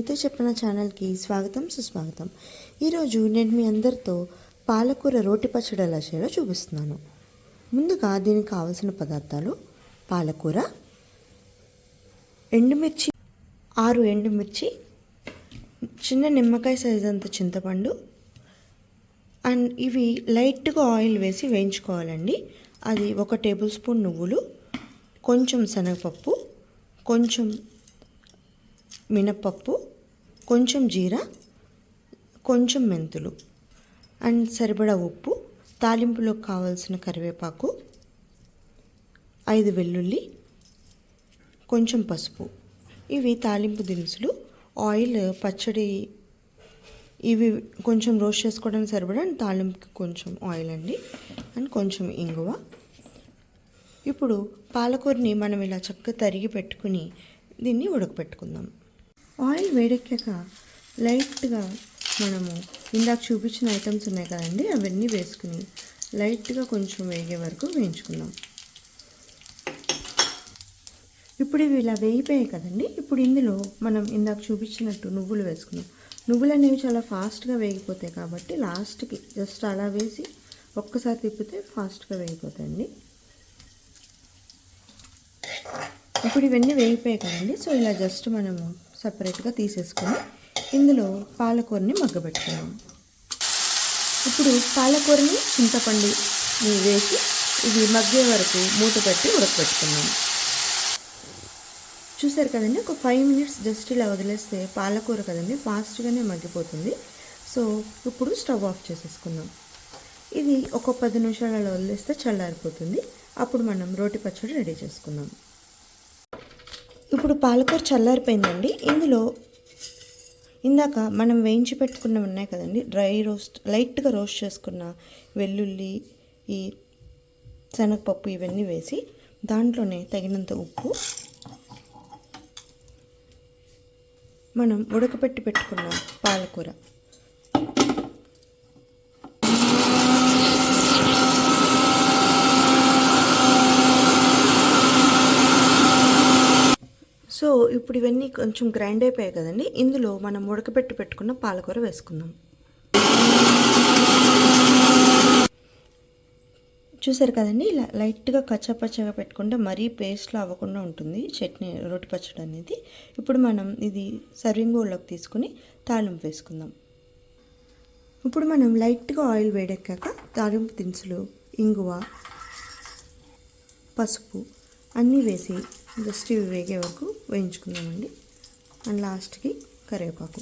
నీతో చెప్పిన ఛానల్కి స్వాగతం సుస్వాగతం. ఈరోజు నేను మీ అందరితో పాలకూర రోటి పచ్చడి ఎలా చేయాలో చూపిస్తున్నాను. ముందుగా దీనికి కావాల్సిన పదార్థాలు: పాలకూర, ఎండుమిర్చి 6 ఎండుమిర్చి, చిన్న నిమ్మకాయ సైజ్ అంత చింతపండు, అండ్ ఇవి లైట్గా ఆయిల్ వేసి వేయించుకోవాలండి. అది 1 టేబుల్ స్పూన్ నువ్వులు, కొంచెం శనగపప్పు, కొంచెం మినప్పప్పు, కొంచెం జీరా, కొంచెం మెంతులు, అండ్ సరిపడా ఉప్పు, తాలింపులోకి కావాల్సిన కరివేపాకు, 5 వెల్లుల్లి, కొంచెం పసుపు. ఇవి తాలింపు దినుసులు. ఆయిల్, పచ్చడి ఇవి కొంచెం రోస్ట్ చేసుకోవడానికి సరిపడా, అండ్ తాలింపుకి కొంచెం ఆయిల్ అండి, అండ్ కొంచెం ఇంగువ. ఇప్పుడు పాలకూరని మనం ఇలా చక్కగా తరిగి పెట్టుకుని దీన్ని ఉడకపెట్టుకుందాం. ఆయిల్ వేడెక్కాక లైట్గా మనము ఇందాక చూపించిన ఐటమ్స్ ఉన్నాయి కదండి, అవన్నీ వేసుకుని లైట్గా కొంచెం వేగే వరకు వేయించుకుందాం. ఇప్పుడు ఇవి ఇలా వేగిపోయాయి కదండి. ఇప్పుడు ఇందులో మనం ఇందాక చూపించినట్టు నువ్వులు వేసుకుందాం. నువ్వులు అనేవి చాలా ఫాస్ట్గా వేగిపోతాయి కాబట్టి లాస్ట్కి జస్ట్ అలా వేసి ఒక్కసారి తిప్పితే ఫాస్ట్గా వేగిపోతాయండి. ఇప్పుడు ఇవన్నీ వేగిపోయాయి కదండి. సో ఇలా జస్ట్ మనము సపరేట్గా తీసేసుకొని ఇందులో పాలకూరని మగ్గబెట్టుకున్నాం. ఇప్పుడు పాలకూరని చింతపండుని వేసి ఇది మగ్గే వరకు మూత పెట్టి ఉడకబెట్టుకున్నాం. చూసారు కదండి, ఒక 5 మినిట్స్ జస్ట్ ఇలా వదిలేస్తే పాలకూర కదండి ఫాస్ట్గానే మగ్గిపోతుంది. సో ఇప్పుడు స్టవ్ ఆఫ్ చేసేసుకుందాం. ఇది ఒక 10 నిమిషాలు అలా వదిలేస్తే చల్లారిపోతుంది. అప్పుడు మనం రోటి పచ్చడి రెడీ చేసుకుందాం. ఇప్పుడు పాలకూర చల్లారిపోయిందండి. ఇందులో ఇందాక మనం వేయించి పెట్టుకున్నవి ఉన్నాయి కదండి, లైట్గా రోస్ట్ చేసుకున్న వెల్లుల్లి, ఈ శనగపప్పు ఇవన్నీ వేసి దాంట్లోనే తగినంత ఉప్పు, మనం ఉడకపెట్టి పెట్టుకున్న పాలకూర, సో ఇప్పుడు ఇవన్నీ కొంచెం గ్రైండ్ అయిపోయాయి కదండి. ఇందులో మనం ఉడకబెట్టి పెట్టుకున్న పాలకూర వేసుకుందాం. చూసారు కదండి, ఇలా లైట్గా కచ్చాపచ్చగా పెట్టుకుంటే మరీ పేస్ట్లో అవ్వకుండా ఉంటుంది చట్నీ, రోటి పచ్చడి అనేది. ఇప్పుడు మనం ఇది సర్వింగ్ బౌల్లోకి తీసుకుని తాలింపు వేసుకుందాం. ఇప్పుడు మనం లైట్గా ఆయిల్ వేడెక్కాక తాలింపు దినుసులు, ఇంగువ, పసుపు అన్నీ వేసి జస్ట్ ఇవి వేగే వరకు వేయించుకుందామండి. అండ్ లాస్ట్కి కరివేపాకు.